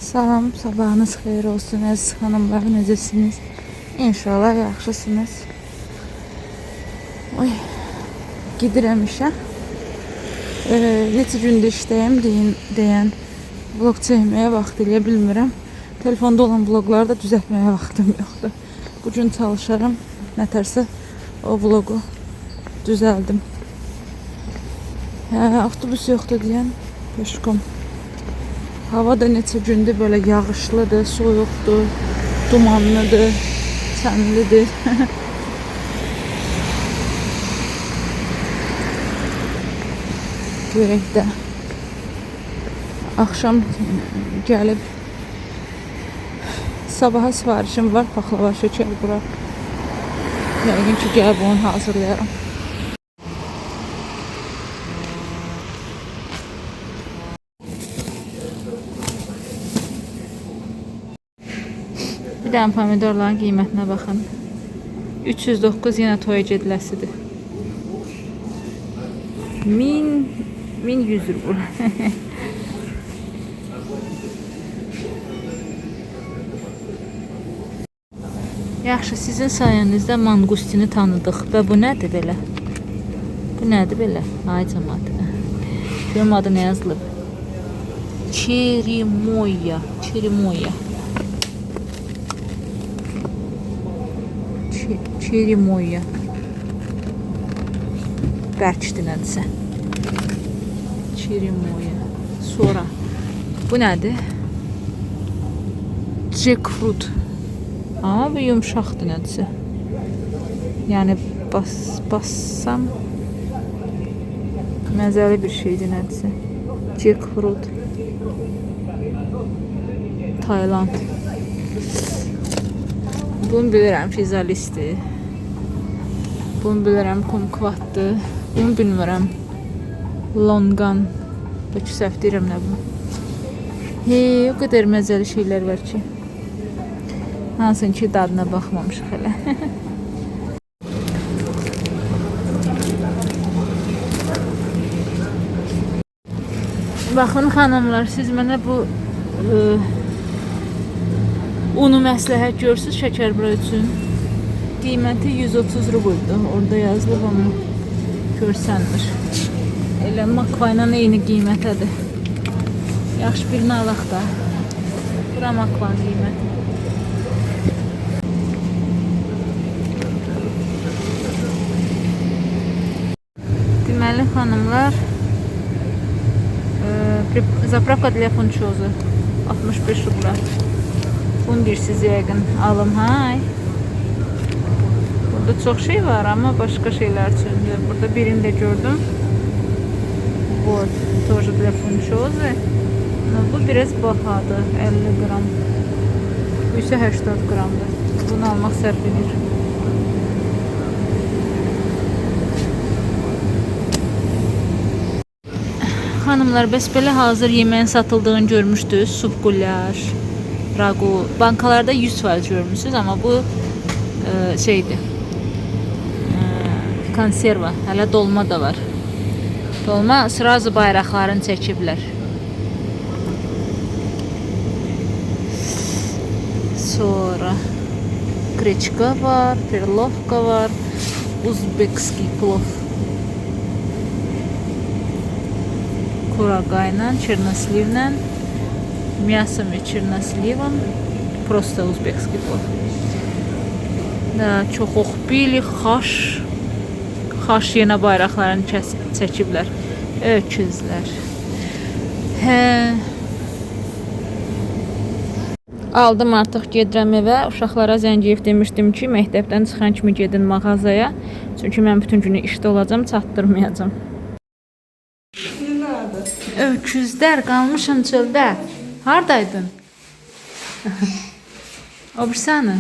Salam, sabahınız xeyir olsun əziz xanımlar, necəsiniz? İnşallah yaxşısınız. Oy, gedirəm işə. Neçə gündür işdəyəm deyən vlog çəkməyə vaxt eləyə bilmirəm. Telefonda olan vlogları da düzəltməyə vaxtım yoxdur. Bugün çalışarım, nətərsə o vlogu düzəldim. Avtobus yoxdur deyən peşkom. Hava da neçə gündür böyle yağışlıdır, soyuqdur, dumanlıdır, çənlidir. Görək də axşam gəlib sabaha sifarişim var, paxlava şəkər bura. Yəqin ki gəlib onu hazırlayaram. Bir dənə pomidorların qiymətinə baxın. 309 yenə toya gediləsidir. 1100 rubl. Yaxşı, sizin sayənizdə mangustini tanıdıq. Və bu nədir belə? Bu nədir belə? Ay cəmaət. Görüm adı nə yazılıb? Çerimoya. Çerimoya. Çerimoya. Bərkdir nədirsə. Çerimoya. Sonra. Bu nədir? Jackfruit. Ama bu yumuşaqdır nədirsə. Yəni bassam məzəli bir şeydir nədirsə. Jackfruit. Tayland. Bunu bilirəm, fizalistdir. Bunu bilirəm, kumkvatdır. Bunu bilmirəm. Longan. Bəlkə səhv deyirəm nə bu. O qədər məzəli şeylər var ki. Hansın ki dadına baxmamışıq hələ. Baxın xanımlar, siz mənə bu unu məsləhət görürsünüz şəkərbura üçün. Qiyməti 130 rubuldur. Orada yazılıb onu görsəndir. Elə makva ilə eyni qiymətədir. Yaxşı birini alaq da. Bura makvanın qiyməti. Deməli xanımlar, zapravka для funçozu 65 rubla. Bunu deyirsiniz yəqin alım, hay. Burada çox şey var ama başka şeyler üçündür. Burada birini de gördüm. Вот, тоже для funçozu. Но bu biraz bahadır, 50 gram. Bu ise 80 gramdır. Bunu almaq sərf edir. Hanımlar, bəs belə hazır yeməyin satıldığını görmüşdünüz. Sup gulyaj, ragu. Bankalarda 100% görmüşsünüz ama bu şeydir. Konserva. Hələ dolma da var. Dolma sırası bayraqlarını çəkiblər. Sonra grechka var, perlovka var, uzbekski plov. Kuragayla, черносливlə, мясом и черносливом, просто uzbekski plov. Da, çox oxbili, xaş yenə bayraqlarını çəkiblər. Öküzlər. Aldım, artıq gedirəm evə. Uşaqlara zəngiyib demişdim ki, məktəbdən çıxan kimi gedin mağazaya. Çünki mən bütün günü işdə olacam, çatdırmayacam. Öküzlər, qalmışam çöldə. Haradaydın? O birsanı?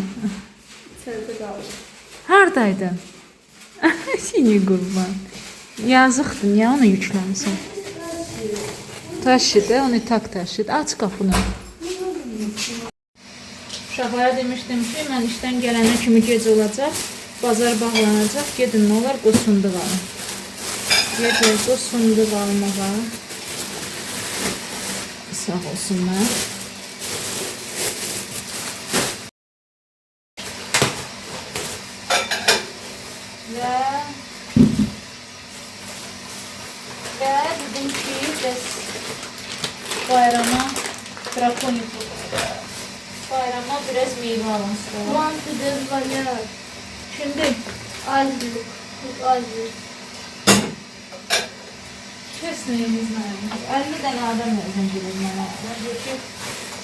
Çöldə qaldım. Haradaydın? Seni qurban. Yazıqdır, niyə onu yükləmişsən? Taşıdı, onu tak taşıdı. Aç qapını. Uşaqlara demişdim ki, mən işdən gələnə kimi gec olacaq. Bazar bağlanacaq. Gedin, nə olar, qoz fındıq alın. Gedin, qoz fındıq almağa. Sağ olsunlar. bayrama drakonik. Bayrama biraz meyve alın istiyorum. Mantığı dezvanlar. Şimdi Azlık. Çok azlık. kesmeyiniz neyiniz. 50 tane adam yazın gelir bana. Ben ki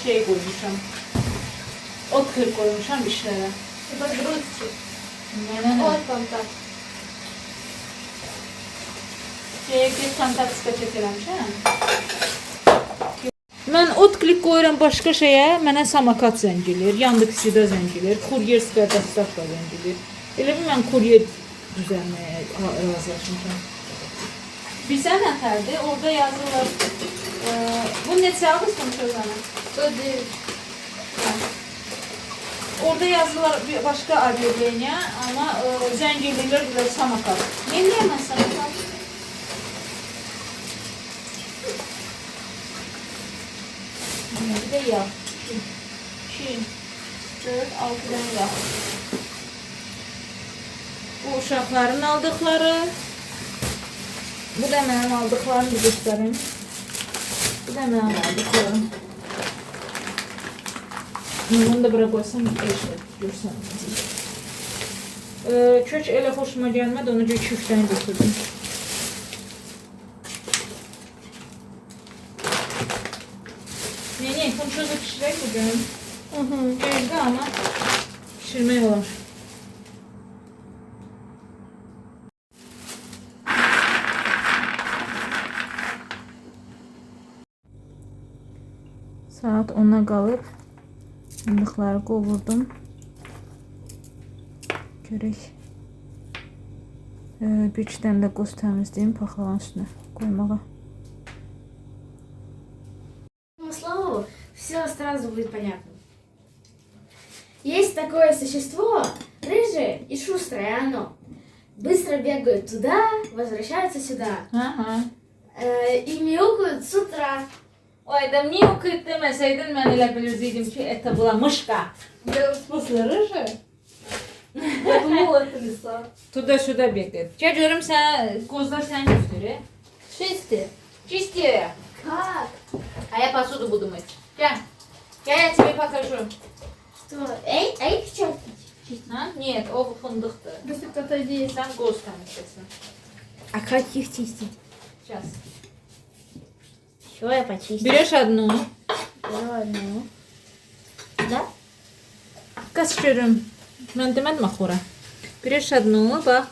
şey koymuşam. Ot kır koymuşam işlere. Это грустик. Bana Ой, контакт. şeye bir fantastika çekiləmişəm. Mən ot klik qoyuram başqa şeyə, mənə samakat zəngilir, Yandex.Sida zəngilir, Kuryer dostavka zəngilir. Elə bir mən kuryer düzəlməyə razılaşmışam. Bilsən nətərdir? Orada yazılır. Bu neçə almışsın sözünü? 109. Orada yazılır başqa avialiniya, amma zəngilirlər bir samakat. Neyləyəm mən samakat? Bir de yağ. 2, 4, 6 tane yağ. Bu uşaqların aldıqları. Bu da mənim aldıqlarımı göstərim. Bu da mənim aldıqlarım. Bunu da bura qoysam görsən. Kök elə xoşuma gəlmədi, onu 2-3 dənə götürdüm. Ne, konuşuyoruz pişirek bugün. Geldi ama pişirmek var. Saat 10'a qalıb fındıqları qovurdum. Görək. Bir-iki dənə də qoz təmizləyim paxlavanın üstünə qoymağa. Слову, все сразу будет понятно. Есть такое существо, рыжее и шустрое оно. Быстро бегают туда, возвращаются сюда. Ага. И мяукают с утра. Ой, да мне okuyup demeseydin ben elə bilirdiydim ki, это была мышка. Я в смысле рыжая? Я думала, это лиса. Tуда-сюда бегает. Gel görüm sen, kozlar sen götürü. Чисти. Чисти. Как? А я посуду буду мыть. Gel. Gel я тебе покажу. Что? Эй, в чем? Ha? Нет, o fındıktı. Русик, отойди. Sen koz temizlesin. А как их чистить? Сейчас. Все, я почистила. Берешь одну. Ладно. Да? Kaç görüm. Mən demədim axı ora. Берешь одну, bax,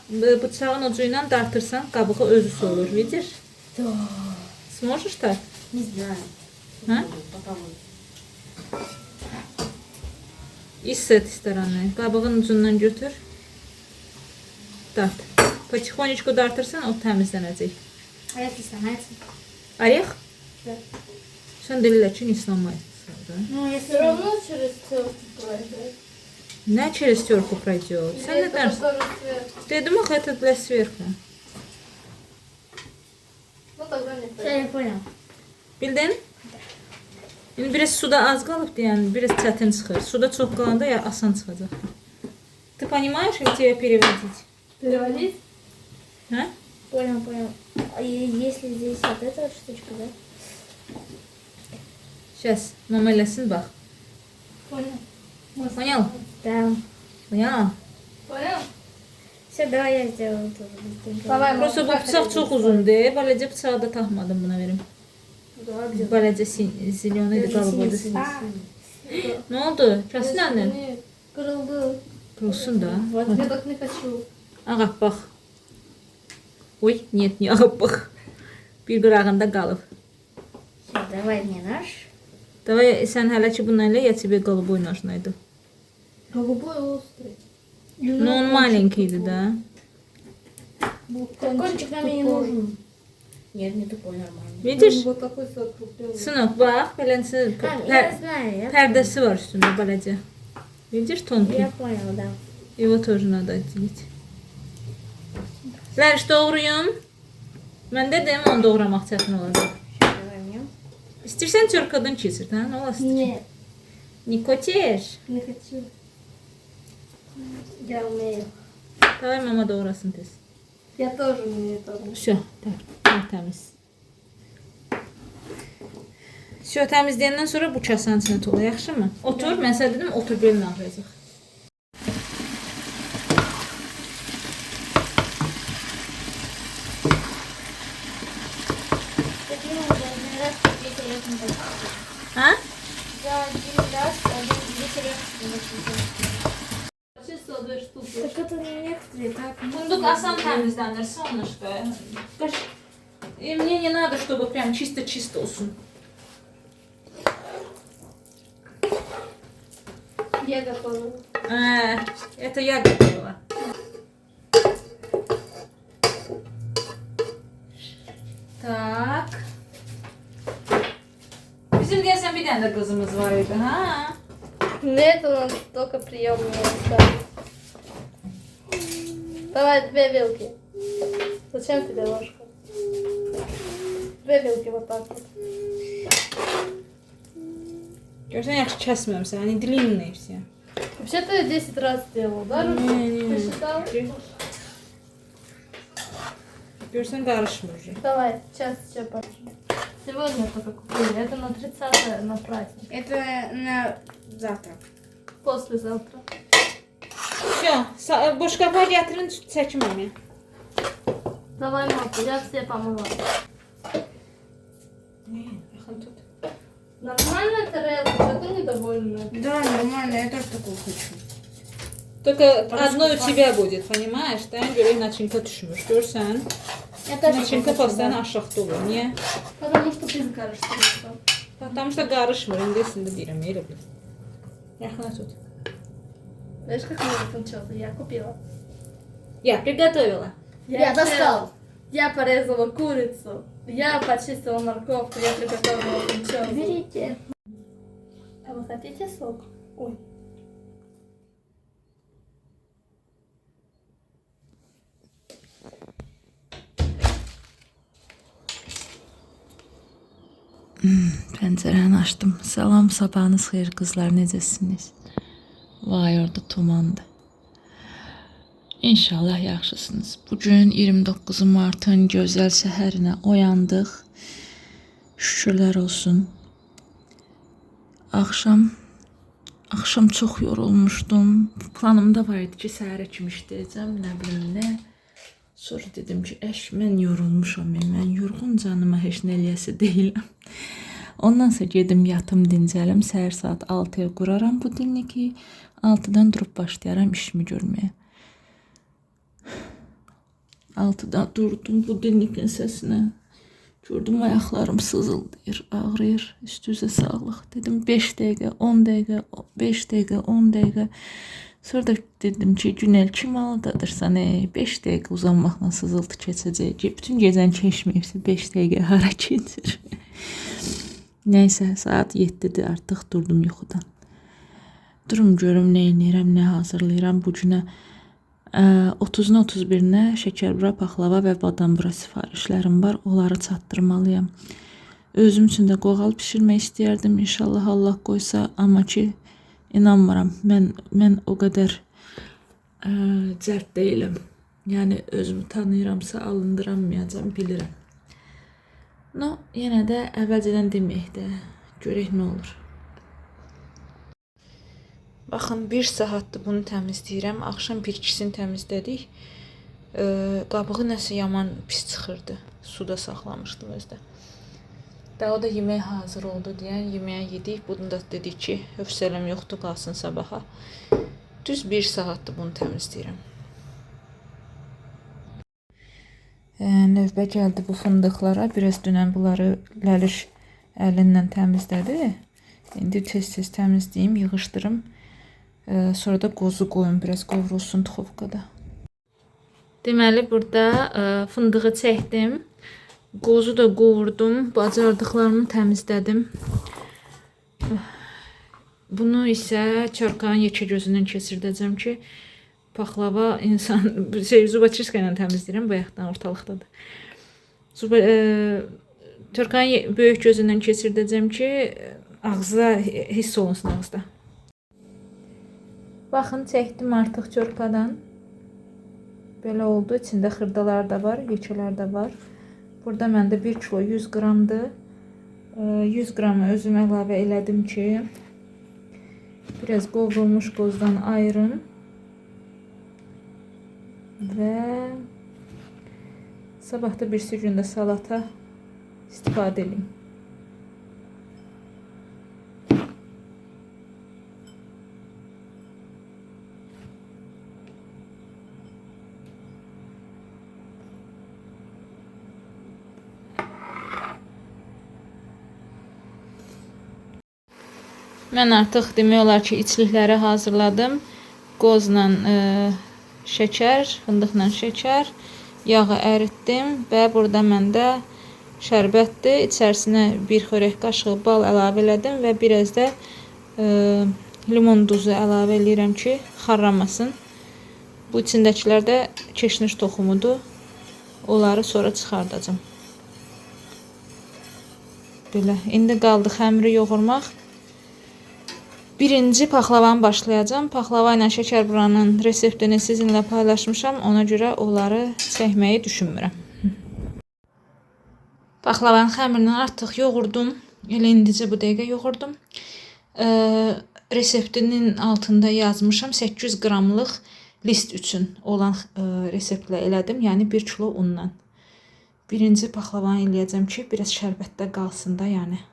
bıçağın ucu ilə dartırsan, qabığı özü solur, видишь? Да. Сможешь так? Не знаю. Ha? Попробуй. И с этой стороны. Qabığın ucundan götür. Dart. Потихонечку dartırsan o təmizlənəcək. А если сломается? Орех? Да. Sən deyirlər ki, islanmayız. Ну, если Все равно через целку пройдет. Nə через терку пройдет? Sən Или nə это dərsən? который цвет? Dedim axı, это для сверху. Ну тогда не Все, пройдет. я понял. Bildin? İndi biraz suda az qalıbdı, yəni biraz çətin çıxır. Suda çox qalanda ya asan çıxacaq. Ты понимаешь, как тебе переводить? Переводить? Hə? Понял, понял. А если здесь вот эта вот штучка, да? Сейчас, mama eləsin bax. Понял. Понял? Да. Понял? Понял? Все, давай я сделаю тоже быстренько. Давай, Prosta bu bıçaq çox uzundur. Beləcə bıçağı da taxmadım buna verim. Да, где? Beləcə zilyonudur, qalıbıydı. А, Nə oldu? Kəsin əndən. Не, Кырылды. Qurulsun da. Вот я так не хочу. Ağappaq. Oy, нет, не ağappaq. Bir qırağında qalıb. Всё, давай мне нож. Davay, sən hələ ki bununla elə ya тебе голубой нож найду. Голубой острый. Ну, он маленький, да. Кончик нам и не нужен. Нет, не тупой, нормально. Видишь? Вот такой закругленный. Sınıq, bax, beləncə Я знаю, я pərdəsi var üstündə beləcə. Видишь, тонкий. Я понял, да. Его тоже надо отделить. Zəriş doğruyum. Mən dedim, onu doğramaq çətin olacaq. Сейчас, давай мне. İstəyirsən çörkadan keçir, hə? Nə olasın? Нет, Не хочешь? не хочу. Я умею. Davay mama doğrasın tez. Я тоже умею это. Все, tertemiz. Все, təmizləyəndən sonra bu kasanın içinə tola, yaxşımı? Otur, mən sənə dedim, otur belini ağrıyacaq. Ha? За один раз, вечер я Чисто 2 штуки. Так это не некоторые, так. Fındık asan təmizlənir, солнышко. И мне не надо, чтобы прям чисто-чисто olsun. Я готова. Это я готова. Так. Bizim deyəsən bir dənə də qızımız var idi, ha? Нет, у нас только приемные ставить. Давай 2 вилки. Зачем тебе ложка? 2 вилки вот так вот. Görsən yaxşı kəsməmsən, hani длинный все. Вообще-то я 10 раз делал, да? Руслан? Не. Ты считал? Görsən qarışmır. Давай, сейчас еще пошлю. Сегодня только купили. Это на 30 на праздник. Это на завтра. Послезавтра. Все, boşqaba gətirin, çəkim onu. Давай, мапу, я все помыла. Yaxın tut. Нормальная тарелка, что ты недовольна? Да, нормально, я тоже такую хочу. Только одно у тебя будет, понимаешь? Да, görək начинка düşmür. Görsən? Я тоже Начинка такую хочу, постоянно да. aşağıda olur. Niyə? Потому что ты скажешь, что это. Потому что qarışmır. İndisində deyirəm, elə bil. Yaxına tut. Знаешь, как мне получилось? Я купила. Я приготовила. Я достал. Я порезала курицу. Я почистила морковку. Я приготовила фунчозу. Берите. А вы хотите сок? Ой. Pəncərəni açdım. Salam, sabahınız xeyir qızlar, necəsiniz? Vay, orada tumandır. İnşallah yaxşısınız. Bugün 29 martın gözəl səhərinə oyandıq. Şükürlər olsun. Axşam çox yorulmuşdum. Planımda var idi ki, səhərə kimi işləyəcəm, nə bilim nə. Sonra dedim ki, mən yorulmuşam, mən yorğun canıma heç nə eləyəsi deyiləm. Ondan sonra gedim yatım, dincəlim, səhər saat 6-ya quraram bu dinliki, 6-dan durub başlayaram işimi görməyə. 6-da durdum bu dinlikin səsinə. Gördüm ayaqlarım sızıldayır, ağrıyır, üst-üzə sağlıq. Dedim 5 dəqiqə, 10 dəqiqə, 5 dəqiqə, 10 dəqiqə. Sonra da dedim ki, Günel kim aldadırsan, 5 dəqiqə uzanmaqla sızıltı keçəcək. Bütün gecəni keçməyibsə 5 dəqiqə hara keçir. Nəysə, saat 7-dir, artıq durdum yuxudan. Durum görüm, nə edirəm, nə hazırlayıram bu günə. 30-na 31-nə şəkərbura, paxlava və badambura sifarişlərim var. Onları çatdırmalıyam. Özüm üçün də qoğal bişirmək istəyərdim. İnşallah Allah qoysa, amma ki, inanmıram. Mən o qədər cərt deyiləm. Yəni, özümü tanıyıramsa alındıramayacam, bilirəm. No, yenə də əvvəlcədən deməyək də, görək nə olur. Baxın, 1 saatdır bunu təmizləyirəm. Axşam 1-2-sini təmizlədik. Qabığı nəsə yaman pis çıxırdı. Suda saxlamışdım özdə. Və o da yemək hazır oldu deyən, yeməyə yedik. Bunu da dedik ki, hövsələm yoxdur, qalsın sabaha. Düz 1 saatdır bunu təmizləyirəm. Növbə gəldi bu fındıqlara. Biraz dünən bunları Ləliş əlinlə təmizlədi. İndi tez-tez təmizləyim, yığışdırım. Sonra da qozu qoyun, biraz qovrulsun duxovkada. Deməli, burada fındığı çəkdim. Qozu da qovurdum. Bacardıqlarımı təmizlədim. Bunu isə çarkağın yekə gözündən keçirdəcəm ki, paxlava insan zubaçiska ilə təmizləyirəm, bayaqdan ortalıqdadır. Çarkağın böyük gözündən keçirdəcəm ki, ağza hiss olunsun ağızda. Baxın, çəkdim artıq çörpadan. Belə oldu. İçində xırdalar da var, yekələr də var. Burada məndə 1 kilo 100 qramdır. 100 qramı özüm əlavə elədim ki, biraz qovrulmuş qozdan ayırım və sabah da bir gündə salata istifadə edeyim. Mən artıq demək olar ki, içlikləri hazırladım. Qozla şəkər, fındıqla şəkər, yağı əritdim və burada məndə şərbətdir. İçərisinə bir xörək qaşığı bal əlavə elədim və biraz da limon duzu əlavə eləyirəm ki, xarlamasın. Bu içindəkilər də keşniş toxumudur. Onları sonra çıxardacağım. Belə, indi qaldı xəmiri yoğurmaq. Birinci paxlavanı başlayacağım. Paxlava ilə şəkər buranın reseptini sizinlə paylaşmışam. Ona görə onları çəkməyi düşünmürəm. Paxlavanın xəmirini artıq yoğurdum. Elə indicə bu dəqiqə yoğurdum. Reseptinin altında yazmışam 800 qramlıq list üçün olan reseptlə elədim. Yəni 1 kilo undan. Birinci paxlavanı eləyəcəm ki, biraz şərbətdə qalsın da, yəni.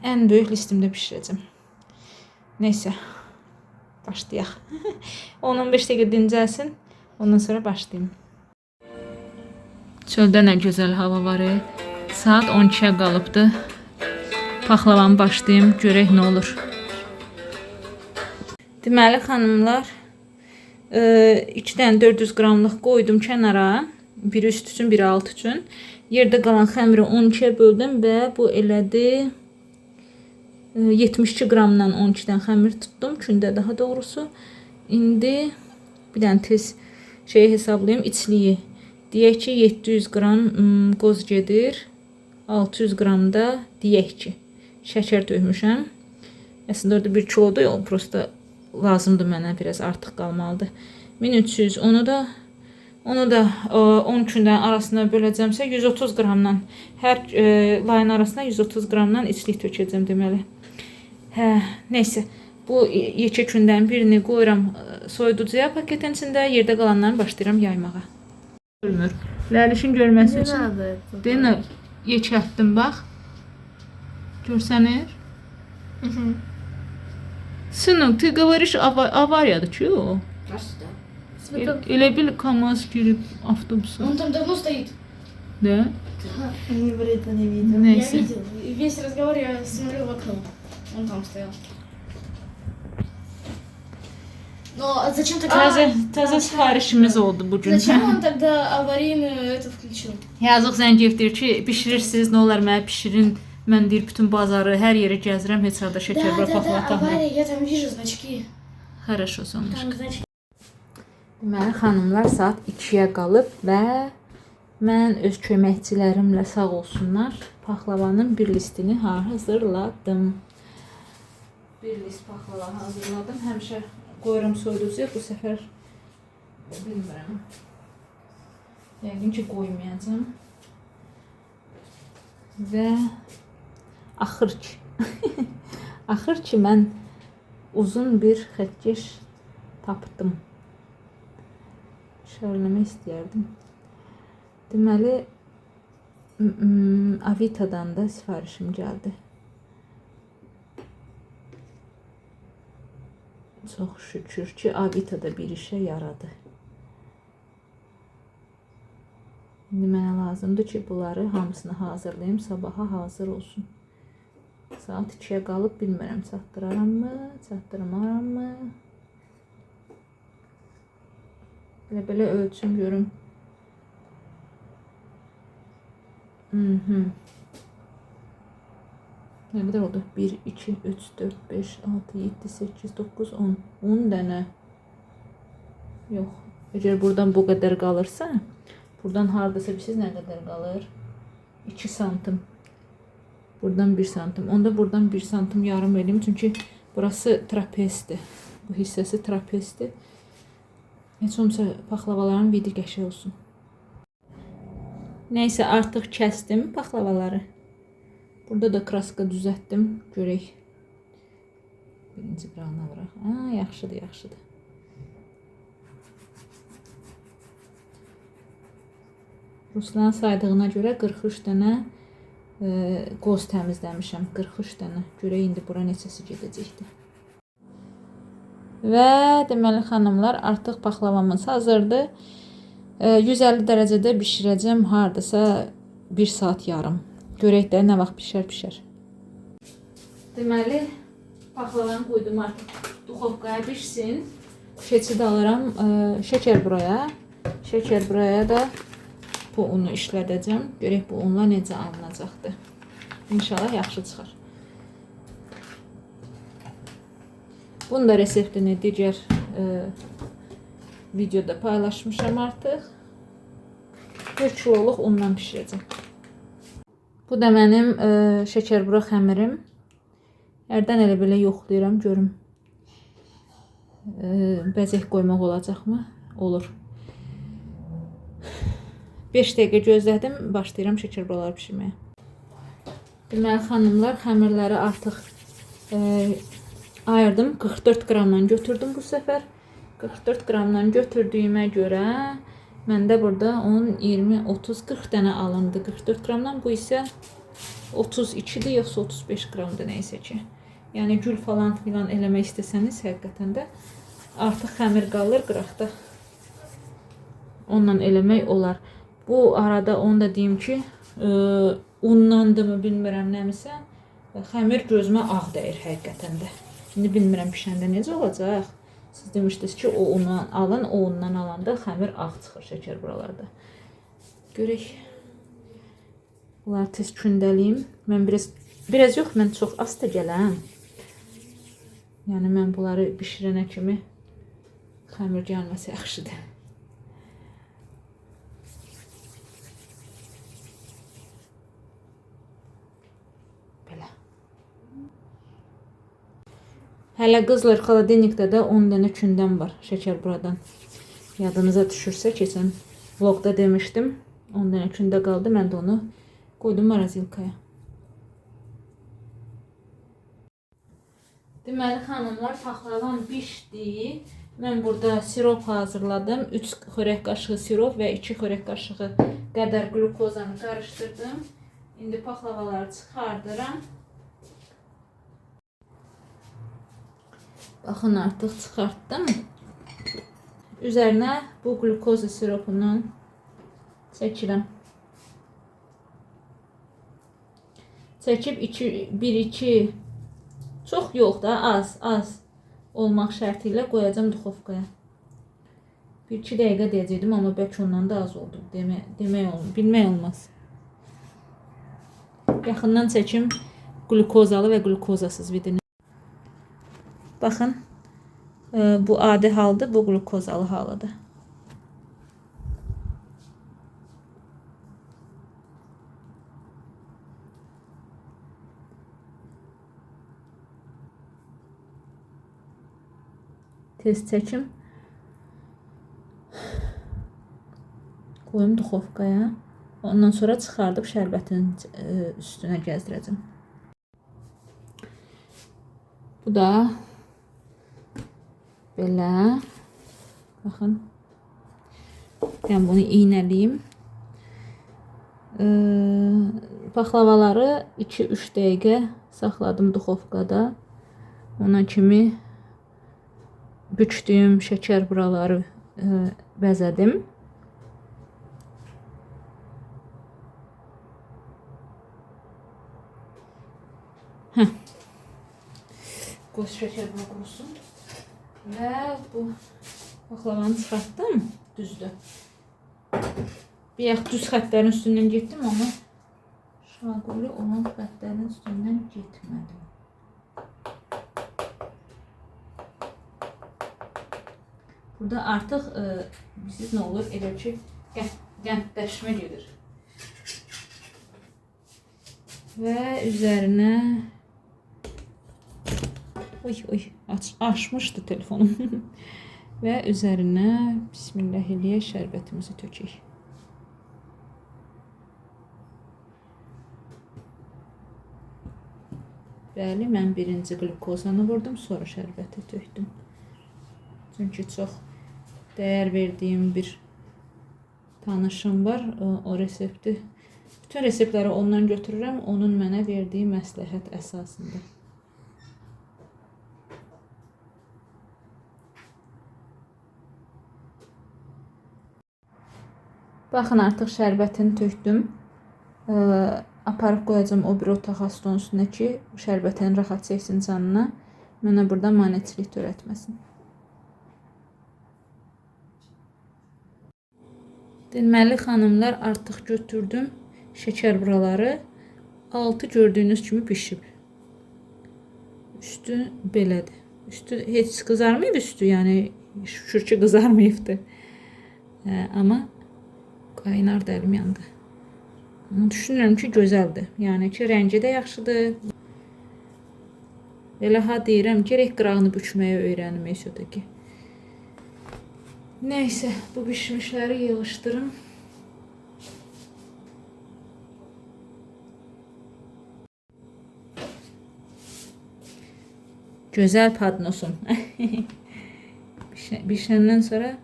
Ən böyük listimdə bişirəcəm. Neysə, başlayaq. 10-15 dəqiqə dincəlsin, ondan sonra başlayayım. Çöldə nə gözəl hava var. Saat 12-yə qalıbdı. Paxlavanı başlayayım, görək nə olur. Deməli, xanımlar, 2 dənə 400 qramlıq qoydum kənara. Biri üst üçün, biri alt üçün. Yerdə qalan xəmiri 12-yə böldüm və bu elədi 72 qramdan 12-dən xəmir tutdum. Kündə daha doğrusu. İndi bir dənə tez şeyi hesablayayım. İçliyi. Deyək ki, 700 qram qoz gedir. 600 qram da deyək ki, şəkər tökmüşəm. Əslində orada 1 kilodur. O prosta lazımdır mənə. Biraz artıq qalmalıdır. 1300. Onu da 10 gündən arasına böləcəmsə 130 qramdan. Hər layın arasına 130 qramdan içlik tökəcəm deməli. Neysə, bu yekə gündən birini qoyuram soyuducuya paketin içində, yerdə qalanlarını başlayıram yaymağa. Görmür. Ləlişin görməsi üçün deyən yekəltdim, bax. Görsənir? Sınıq, ты говоришь, avariyadır ki o. Elə bil KAMAZ girib avtobusa. Он там давно стоит. Да? Не вред, не видел. Neyse. Я видел. Весь разговор я смотрел в окно. Он там стоял. Но зачем тогда... Təzə sifarişimiz oldu bugün. Зачем он тогда аварийную это включил? Yazıq Zəngiyev deyir ki, bişirirsiniz, nə olar mənə bişirin. Mən deyir, bütün bazarı, hər yeri gəzirəm, heç arada şəkər və paxla taxıram. авария, я там вижу значки. Хорошо, sonuç. Там значки. Deməli, xanımlar saat 2-yə qalıb və mən öz köməkçilərimlə sağ olsunlar paxlavanın bir listini hazırladım. Bir list paxlava hazırladım. Həmişə qoyuram soyuducuya, bu səfər bilmirəm. Yəqin ki, qoymayacağam. Və axır ki, mən uzun bir xətkeş tapdım. Şərləmək istəyərdim. Deməli, Avita'dan da sifarişim gəldi. Çox şükür ki, Avita'da bir işə yaradı. İndi mənə lazımdır ki, bunları hamısını hazırlayayım, sabaha hazır olsun. Saat 2-yə qalıb, bilmirəm, çatdıraram mı, çatdırmaram mı? Belə ölçüm görüm. Nə qədər oldu? 1, 2, 3, 4, 5, 6, 7, 8, 9, 10. 10 dənə. Yox. Əgər buradan bu qədər qalırsa, buradan hardasa bilirsiniz nə qədər qalır? 2 santim. Buradan 1 santim. Onda buradan 1 santim yarım eləyim. Çünki burası trapezdir. Bu hissəsi trapezdir. Heç olmasa paxlavaların vidi qəşəng olsun. Neysə, artıq kəsdim paxlavaları. Burada da kraska düzəltdim. Görək. Birinci qırağına vuraq. Yaxşıdır, yaxşıdır. Ruslan saydığına görə 43 dənə qoz təmizləmişəm. 43 dənə. Görək indi bura neçəsi gedəcəkdir. Və deməli xanımlar, artıq paxlavamız hazırdır. 150 dərəcədə bişirəcəm hardasa 1 saat yarım. Görək də nə vaxt pişər. Deməli, paxlavanı qoydum artıq duxovkaya pişsin. Keçid alıram şəkər buraya. Şəkər buraya da bu unu işlədəcəm. Görək bu unla necə alınacaqdır. İnşallah yaxşı çıxar. Bunun da reseptini digər videoda paylaşmışam artıq. 1 kiloluq undan pişirəcəm. Bu da mənim şəkərbura xəmirim. Hərdən elə belə yoxlayıram, görüm bəzək qoymaq olacaqmı? Olur. 5 dəqiqə gözlədim, başlayıram şəkərburaları pişirməyə. Deməli xanımlar, xəmirləri artıq ayırdım. 44 qramdan götürdüm bu səfər. 44 qramdan götürdüyümə görə məndə burada 10, 20, 30, 40 dənə alındı 44 qramdan. Bu isə 32-dir, yoxsa 35 qramdır neysə ki. Yəni gül falan filan eləmək istəsəniz, həqiqətən də artıq xəmir qalır qıraqda. Onunla eləmək olar. Bu arada onu da deyim ki, unlandımı bilmirəm nəmisə, xəmir gözümə ağ dəyir həqiqətən də. İndi bilmirəm pişəndə necə olacaq. Siz demişdiniz ki, o undan alın, o undan alanda xəmir ağ çıxır şəkər buralarda. Görək. Bunları tez kündəliyim. Mən biraz yox, mən çox az da gələm. Yəni mən bunları bişirənə kimi xəmir gəlməsə yaxşıdır. Belə. Hələ qızlar xaladenikdə də 10 dənə kündəm var şəkər buradan. Yadınıza düşürsə, keçən vlogda demişdim. 10 dənə kündə qaldı. Mən də onu qoydum marazilkaya. Deməli xanımlar, paxlavam bişdi. Mən burada sirop hazırladım. 3 xörək qaşığı sirop və 2 xörək qaşığı qədər glukozanı qarışdırdım. İndi paxlavaları çıxardıram. Baxın, artıq çıxartdım. Üzərinə bu glukoza siropundan çəkirəm. Çəkib 1-2, çox yox da, az olmaq şərti ilə qoyacam duxovkaya. 1-2 dəqiqə deyəcəkdim, amma bəlkə ondan da az oldu. Bilmək olmaz. Yaxından çəkim glukozalı və glukozasız vidini. Baxın, bu adi haldır, bu glukozalı halıdır. Tez çəkim. Qoyum duxovkaya. Ondan sonra çıxardıb şərbətin üstünə gəzdirəcəm. Bu da belə. Baxın. Ben bunu iğnəliyim. Paxlavaları 2-3 dəqiqə saxladım duxovkada. Ona kimi bükdüyüm şəkər buraları bəzədim. Qoz şəkər bura qurusun. Və bu paxlavanı çıxartdım. Düzdür. Bir yax düz xətlərin üstündən getdim, amma şaquli olan xətlərin üstündən getmədim. Burada artıq siz nə olur? Elə ki, qəndləşmə gedir. Və üzərinə açmışdı telefonum. Və üzərinə bismillahirrahmanirrahim şərbətimizi tökək. Bəli, mən birinci qlukozanı vurdum, sonra şərbəti tökdüm. Çünki çox dəyər verdiyim bir tanışım var, o resepti. Bütün reseptləri ondan götürürəm, onun mənə verdiyi məsləhət əsasında. Baxın, artıq şərbətini tökdüm. Aparıb qoyacağım o bir otağa stolun üstünə ki, şərbətin rahat çəksin canına. Mənə burada maneçilik törətməsin. Deməli, xanımlar, artıq götürdüm şəkər buraları. Altı gördüyünüz kimi pişib. Üstü belədir. Üstü heç qızarmayıb üstü, yəni şükür ki qızarmayıbdır. Amma qaynar da əlim yandı. Düşünürəm ki, gözəldir. Yəni ki, rəngi də yaxşıdır. Elə ha deyirəm, gerək qırağını bükməyə öyrənim ki. Neysə, bu bişmişləri yığışdırım. Gözəl padnosum. Bişəndən sonra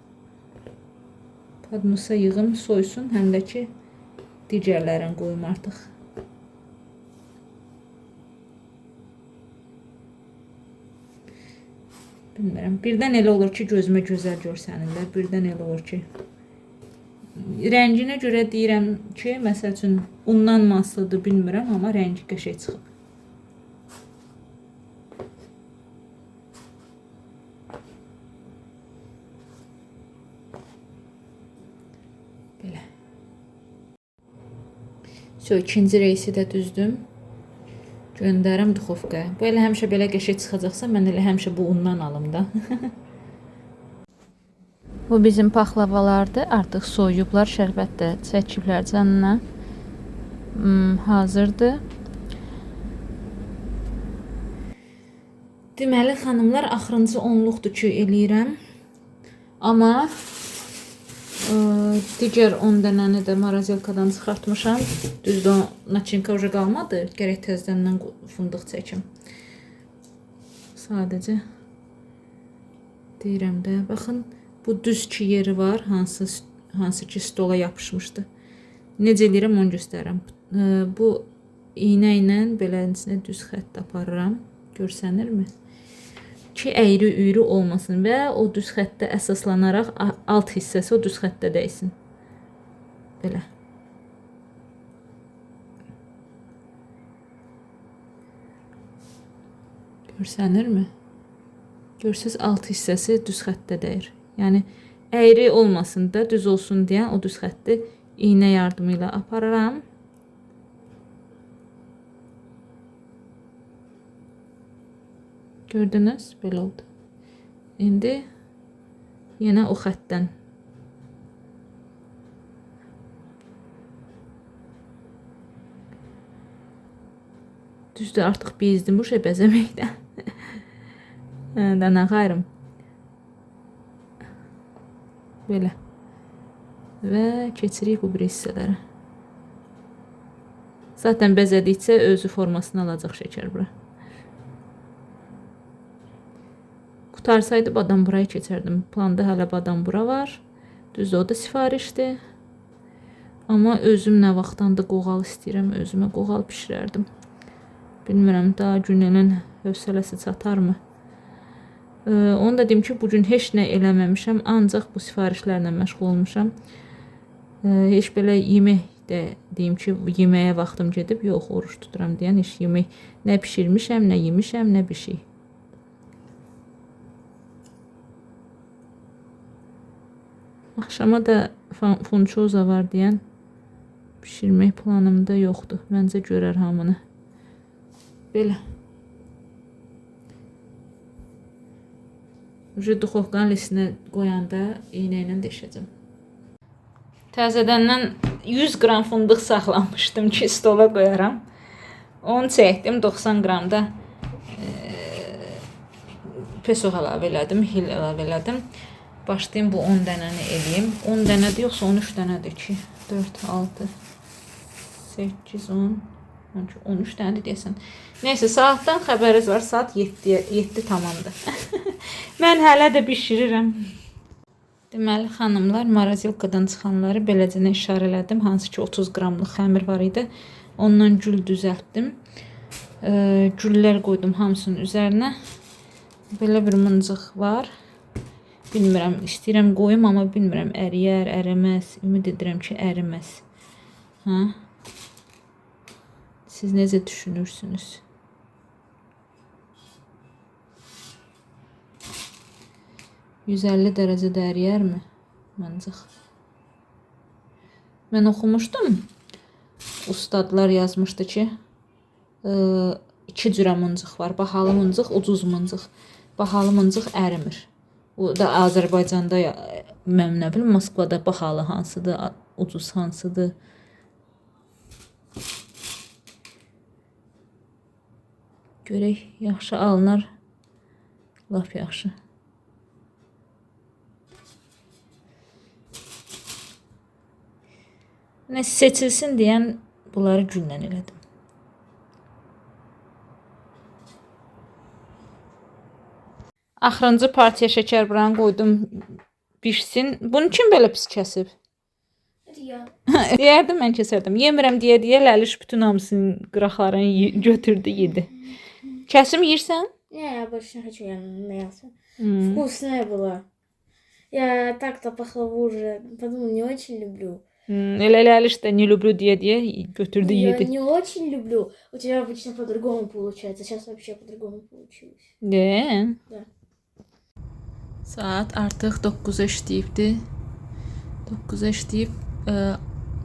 padnosa yığım, soysun, həm də ki digərlərini qoyum artıq. Bilmirəm, birdən elə olur ki, gözümə gözəl görsənirlər, birdən elə olur ki. Rənginə görə deyirəm ki, məsəl üçün, undan maslıdır, bilmirəm, amma rəngi qəşəng çıxıb. Belə. İkinci reysi də düzdüm. Göndərim duxovkaya. Bu elə həmişə belə qəşəng çıxacaqsa, mən elə həmişə bu undan alım da. Bu bizim paxlavalardır. Artıq soyublar, şərbət də çəkiblər canına. Hazırdır. Deməli, xanımlar, axırıncı onluqdur ki, eləyirəm. Amma digər 10 dənəni də marazelkadan çıxartmışam. Düzdür, načinka uca qalmadı. Gərək təzədən fındıq çəkim. Sadəcə deyirəm də, baxın, bu düz ki yeri var, hansı ki stola yapışmışdı. Necə eləyirəm, onu göstərirəm. Bu iynə ilə beləsinə düz xətt aparıram. Görsənirmi? Ki əyri-üyrü olmasın və o düz xəttə əsaslanaraq alt hissəsi o düz xəttə dəysin. Belə. Görsənirmi? Görsəz alt hissəsi düz xəttə dəyir. Yəni əyri olmasın da, düz olsun deyən o düz xətti iynə yardımı ilə apararam. Gördünüz, belə oldu. İndi yenə o xəttdən. Düzdür, artıq bezdim bu şey bəzəməkdən. Dana xayrım. Belə. Və keçirik bu bir hissələrə. Zaten bəzədikcə özü formasını alacaq şəkər bura. Qutarsaydı badam buraya keçərdim. Planda hələ badam bura var. Düzdür, o da sifarişdir. Amma özüm nə vaxtdan da qoğal istəyirəm. Özümə qoğal pişirərdim. Bilmirəm, daha günənin hövsələsi çatarmı? Onu da deyim ki, bugün heç nə eləməmişəm. Ancaq bu sifarişlərlə məşğul olmuşam. Heç belə yemək də deyim ki, yeməyə vaxtım gedib. Yox, oruç tuturam deyən heç yemək nə pişirmişəm, nə yemişəm, nə bir şey. Axşama da funçoza var deyən pişirmək planımda yoxdur. Məncə görər hamını. Belə. Duxovkanın lisinə qoyanda iynə ilə deşəcəm. Təzədəndən 100 qram fındıq saxlamışdım ki, stola qoyaram. Onu çəkdim, 90 qram da peso əlavə elədim, hil əlavə elədim. Başlayayım bu 10 dənəni eləyim. 10 dənədir, yoxsa 13 dənədir ki? 4, 6, 8, 10, 13 dənədir deyəsən. Nəysə, saatdan xəbəriniz var. Saat 7 tamamdır. Mən hələ də bişirirəm. Deməli, xanımlar, marazelkadan çıxanları beləcə işarələdim. Hansı ki 30 qramlıq xəmir var idi. Ondan gül düzəltdim. Güllər qoydum hamısının üzərinə. Belə bir mıncıq var. Bilmirəm, istəyirəm qoyum, amma bilmirəm əriyər, əriməz. Ümid edirəm ki, əriməz. Hə? Siz necə düşünürsünüz? 150 dərəcədə əriyərmi mıncıq? Mən oxumuşdum. Ustadlar yazmışdı ki, 2 cürə mıncıq var. Bahalı mıncıq, ucuz mıncıq. Bahalı mıncıq ərimir. O da Azərbaycanda, mən nə bilim, Moskvada bahalı hansıdır, ucuz hansıdır. Görək, yaxşı alınar. Lap yaxşı. Nə seçilsin deyən bunları gündən elədim. Axırıncı partiya şəkərburanı qoydum bişsin. Bunu kim belə pis kəsib? Ya. Deyərdim, mən kəsərdim. Yemirəm deyə Ləliş bütün hamısının qıraqlarını götürdü, yedi. Kəsim yirsən? Не, я больше не хочу, я мясо. Вкусное было. Я так-то по уже подумала, не очень люблю. Elə Ləliş də ne люблю deyə götürdü, Я yedi. не очень люблю. У тебя обычно по-другому получается. Сейчас вообще по-другому получилось. De. Da. Saat artıq 9-a işləyibdi. 9-a işləyib.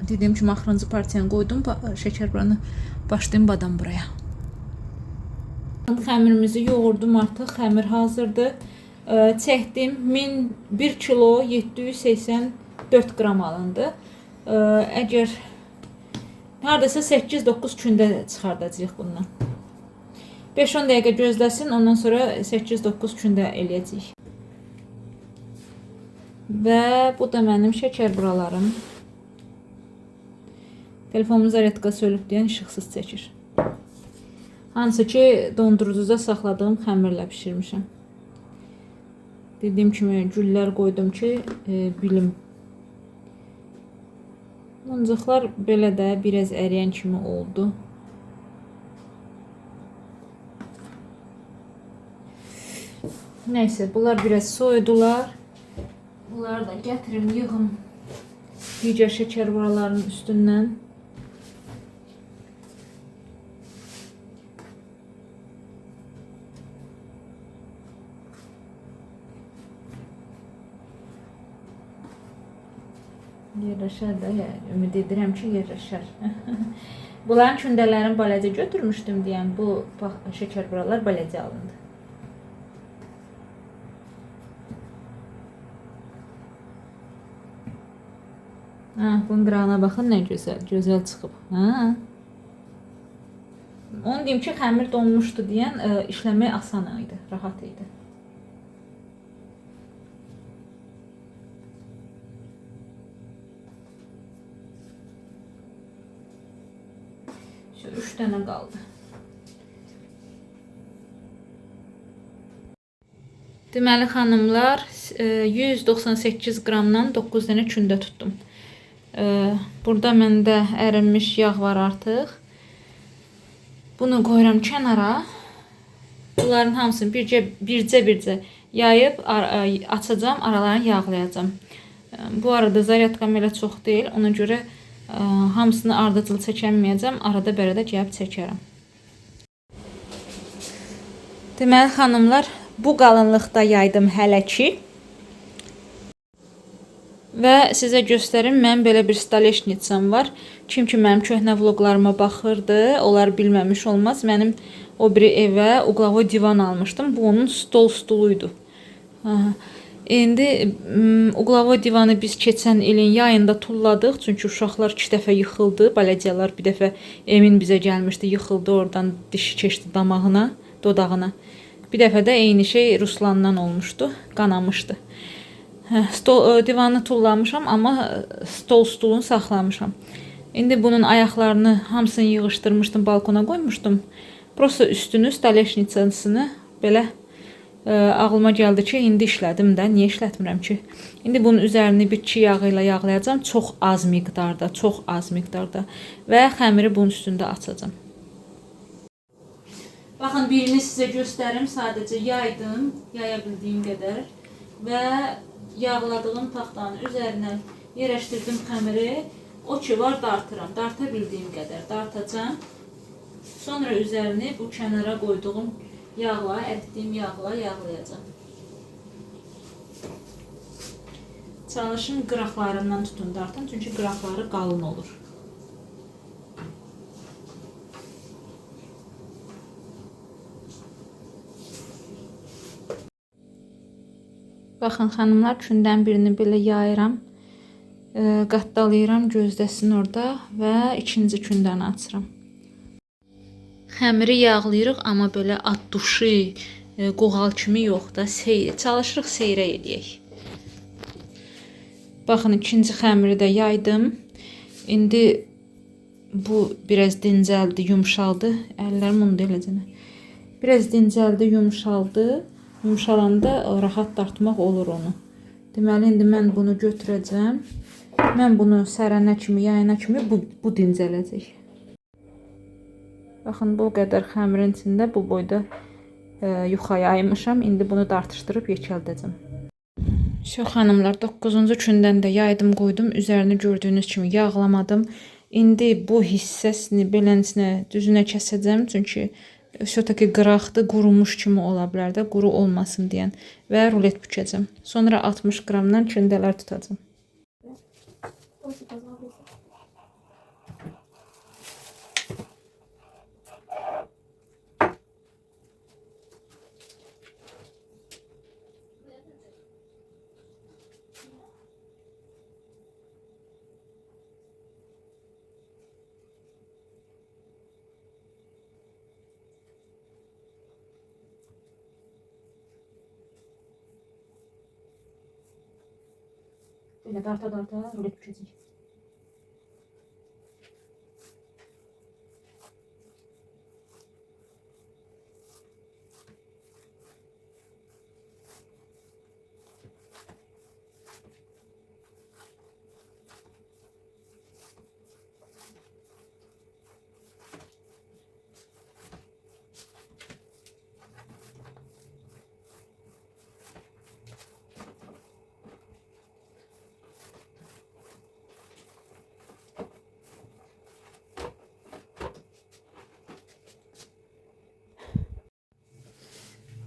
Dediyim kimi axırıncı partiyanı qoydum. Şəkərburanı başlayım badam buraya. Xəmirimizi yoğurdum artıq. Xəmir hazırdır. Çəkdim. 1 kilo 784 qram alındı. Əgər haradasa 8-9 gündə çıxardacağıq bundan. 5-10 dəqiqə gözləsin, ondan sonra 8-9 gündə eləyəcəyik. Və bu da mənim şəkərburalarım. Telefonumuz zaryadka sölüb deyən işıqsız çəkir. Hansı ki dondurucuda saxladığım xəmirlə pişirmişəm. Dediyim kimi güllər qoydum ki bilim. Mıncıqlar belə də biraz əriyən kimi oldu. Nəysə, bunlar biraz soyudular. Bunları da gətirim, yığım digər şəkərburaların üstündən. Yerləşər də, ümid edirəm ki, yerləşər. Bunların kündələrini baləcə götürmüşdüm deyən bu şəkərburalar baləcə alındı. Bunun qırağına baxın, nə gözəl, gözəl çıxıb. Onu deyim ki, xəmir donmuşdu deyən işləmək asan idi, rahat idi. Şöyle 3 dənə qaldı. Deməli xanımlar, 198 qramdan 9 dənə kündə tutdum. Burada məndə ərinmiş yağ var artıq. Bunu qoyuram kənara. Bunların hamısını bircə yayıb açacağım, aralarını yağlayacağım. Bu arada zaryadkam elə çox deyil, ona görə hamısını ardıcıl çəkəməyəcəm, arada bərədə gəlib çəkərəm. Deməli xanımlar, bu qalınlıqda yaydım hələ ki. Və sizə göstərim, mənim belə bir staleşnitsam var. Kim ki mənim köhnə vloqlarıma baxırdı, onlar bilməmiş olmaz. Mənim o biri evə uqlavoy divan almışdım. Bu onun stoluydu. İndi uqlavoy divanı biz keçən ilin yayında tulladıq. Çünki uşaqlar 2 dəfə yıxıldı. Baləcələr bir dəfə Emin bizə gəlmişdi, yıxıldı oradan, dişi keçdi damağına, dodağına. Bir dəfə də eyni şey Ruslandan olmuşdu, qanamışdı. Divanı tullamışam, amma stolunu saxlamışam. İndi bunun ayaqlarını hamısını yığışdırmışdım, balkona qoymuşdum. Prosta üstünü, stoleshnicasını belə ağlıma gəldi ki, indi işlədim də. Niyə işlətmirəm ki? İndi bunun üzərini bitki yağı ilə yağlayacağam. Çox az miqdarda, çox az miqdarda və xəmiri bunun üstündə açacağam. Baxın, birini sizə göstərim. Sadəcə yaydım, yaya bildiyim qədər və yağladığım taxtanın üzərinə yerləşdirdim xəmiri. O ki var, dartıram. Darta bildiyim qədər dartacağam. Sonra üzərini bu kənara qoyduğum yağla, əritdiyim yağla yağlayacağım. Çalışın qıraqlarından tutun, dartın, çünki qıraqları qalın olur. Baxın xanımlar, kündən birini belə yayıram, qatdalayıram gözdəsin orada və ikinci kündən açıram. Xəmiri yağlayırıq, amma belə at duşu, qoğal kimi yox da, çalışırıq seyrək eləyək. Baxın, ikinci xəmiri də yaydım. İndi bu biraz dincəldi, yumşaldı. Əllərim onu da eləcənə. Biraz dincəldi, yumşaldı. Yumşalanda rahat dartmaq olur onu. Deməli, indi mən bunu götürəcəm. Mən bunu sərənə kimi, yayana kimi bu dincələcək. Baxın, bu qədər xəmirin içində bu boyda yuxa yaymışam. İndi bunu dartışdırıb yekəldəcəm. Şöh xanımlar, 9-cu gündən də yaydım, qoydum. Üzərini gördüyünüz kimi yağlamadım. İndi bu hissəsini beləsinə düzünə kəsəcəm. Çünki şötəki qıraqdır, qurumuş kimi ola bilər də, quru olmasın deyən. Və rulet bükəcəm. Sonra 60 qramdan kündələr tutacam. Böyle darta rulet bükəcək.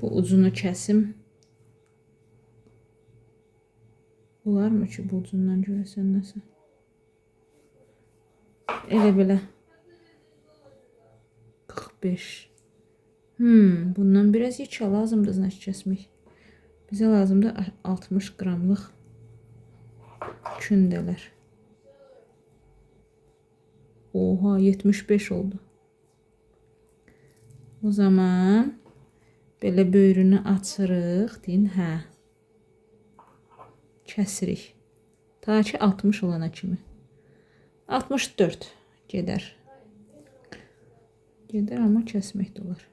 Bu ucunu kəsim. Olar mı ki bu ucundan görəsən nəsə? Elə belə. 45. Bundan biraz yekə lazımdır znaç kəsmək. Bizə lazımdır 60 qramlıq kündələr. Oha, 75 oldu. O zaman belə böyrünü açırıq, deyin, hə. Kəsirik. Ta ki 60 olana kimi. 64 gedər. Gedər, amma kəsmək də olar.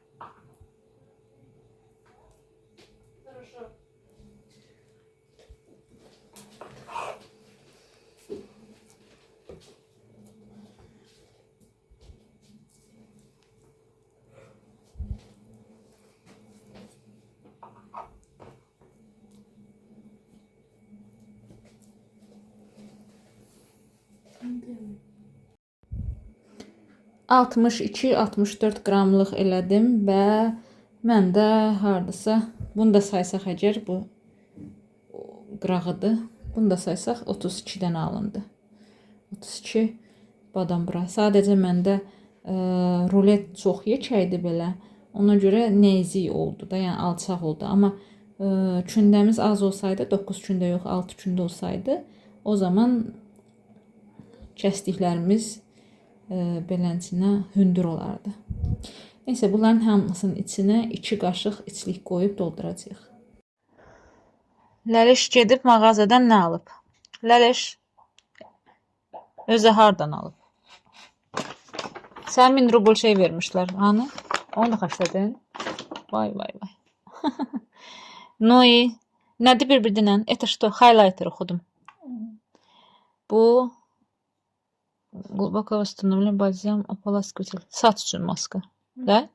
Altmış 62-64 qramlıq elədim və mən də hardasa, bunu da saysaq əgər, bu qırağıdır. Bunu da saysaq 32-dən alındı. 32 badam bura. Sadəcə məndə rulet çox yekəydi belə. Ona görə neyzik oldu da, yəni alçaq oldu. Amma kündəmiz az olsaydı, 9 kündə yox, 6 kündə olsaydı, o zaman kəsdiklərimiz beləncinə hündür olardı. Neyse, bunların hamısının içinə 2 qaşıq içlik qoyub dolduracağıq. Ləliş gedib mağazadan nə alıb? Ləliş özü hardan alıb? Sən 1000 rubl şey vermişlər. Hani? Onu da xərclədin? Vay vay vay. Ну и nədir bir-birindən? Это что? Highlighter oxudum. Bu глубоко восстановлен бальзам ополаскиватель. Saç üçün maska. Da?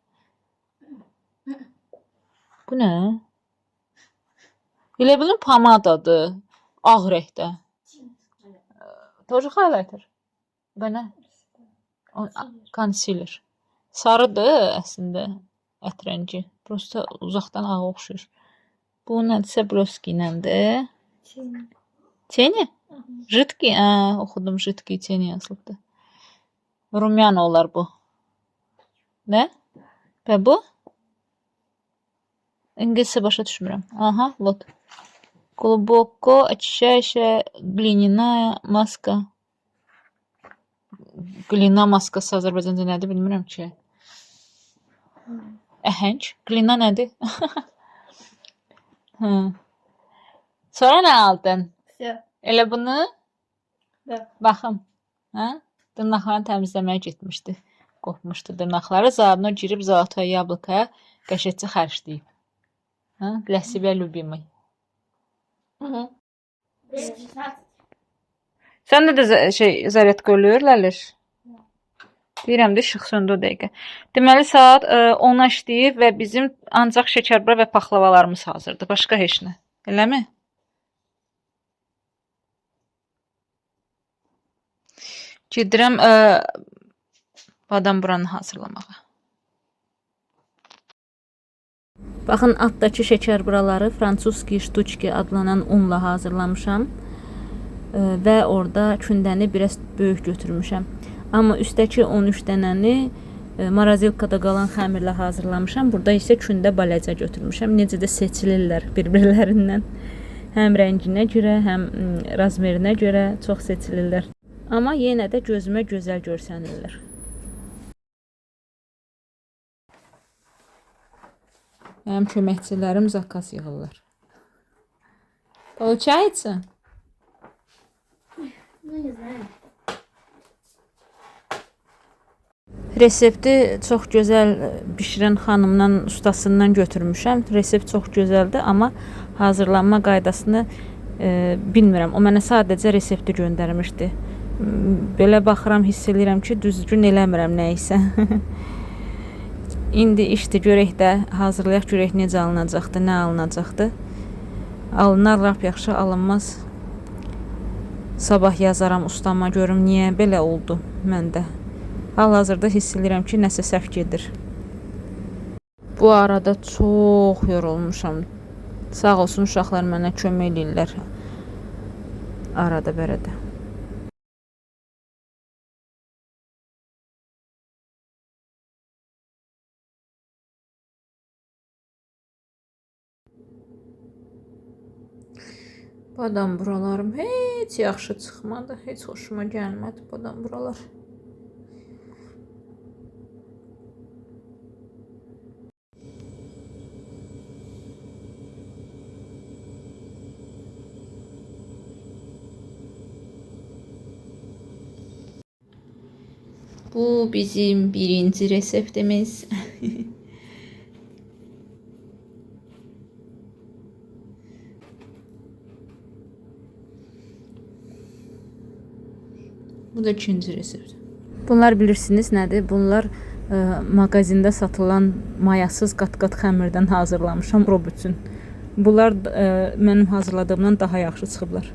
Bu nə? Elə bilin pomadadır. Ağ rəngdə. Тоже highlighter. Bu nə? Concealer. Sarıdır əslində ət rəngi. Prosta uzaqdan ağa oxşur. Bu nədirsə Broski iləndir. Teni? Jidki. Oxudum jidki teni yazılıbdır. Rumyana olar bu. Nə? Və bu? İngiliscə başa düşmürəm. Aha, вот. Глубоко очищающая глиняная маска. Glina maskası Azərbaycanca nədir bilmirəm ki. Əhəng. Glina nədir? Sonra nə aldın? Все. Elə bunu? Da. Baxım. Dırnaqlarını təmizləməyə getmişdi. Qopmuşdu dırnaqları. Zaadno girib zolatoya yablokaya qəşətçi xərcləyib. Для себя любимый. Səndə də zaryadka ölürlərlər. Deyirəm də işıq söndü o dəqiqə. Deməli saat 10-a işləyib və bizim ancaq şəkərbura və paxlavalarımız hazırdır. Başqa heç nə. Eləmi? Gedirəm badam buranı hazırlamağa. Baxın, altdakı şəkərburaları fransuski ştuçki adlanan unla hazırlamışam. Və orada kündəni biraz böyük götürmüşəm. Amma üstdəki 13 dənəni marazilkada qalan xəmirlə hazırlamışam. Burada isə kündə balaca götürmüşəm. Necə də seçilirlər bir-birlərindən. Həm rənginə görə, həm razmerinə görə çox seçilirlər. Amma yenə də gözümə gözəl görsənirlər. Mənim köməkçilərim zakaz yığırlar. Получается? Ну, не знаю. Resepti çox gözəl bişirən xanımdan, ustasından götürmüşəm. Resept çox gözəldir, amma hazırlanma qaydasını bilmirəm. O mənə sadəcə resepti göndərmişdi. Belə baxıram, hiss edirəm ki, düzgün eləmirəm nə isə. İndi işdir, görək də hazırlayaq, görək necə alınacaqdı, nə alınacaqdı. Alınar, lap yaxşı, alınmaz. Sabah yazaram ustama, görüm niyə belə oldu məndə. Hal-hazırda hiss edirəm ki, nəsə səhv gedir. Bu arada çox yorulmuşam. Sağ olsun uşaqlar mənə kömək edirlər. Arada bərədə. Badam buralarım heç yaxşı çıxmadı. Heç xoşuma gəlmədi badam buralar. Bu bizim birinci reseptimiz. Bu da ikinci resept. Bunlar bilirsiniz nədir? Bunlar mağazində satılan mayasız qat-qat xəmirdən hazırlamışam rob üçün. Bunlar mənim hazırladığımdan daha yaxşı çıxıblar.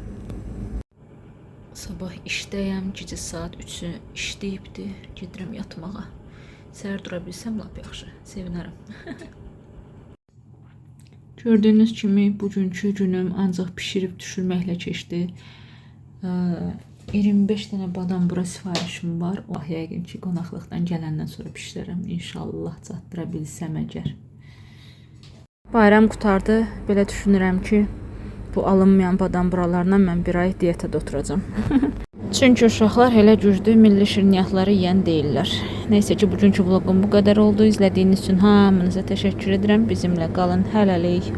Sabah işdəyəm, gecə saat 3-ü işləyibdi. Gedirəm yatmağa. Səhər dura bilsəm lap yaxşı. Sevinərəm. Gördüyünüz kimi bugünkü günüm ancaq pişirib düşürməklə keçdi. 25 dənə badam bura sifarişim var. O yəqin ki, qonaqlıqdan gələndən sonra bişirərəm. İnşallah çatdıra bilsəm əgər. Bayram qutardı. Belə düşünürəm ki, bu alınmayan badam buralarla mən bir ay diyetədə oturacam. Çünki uşaqlar elə güclü milli şirniyyatları yeyən deyirlər. Nəysə ki, bugünkü vloqum bu qədər oldu. İzlədiyiniz üçün hamınıza təşəkkür edirəm. Bizimlə qalın. Hələlik.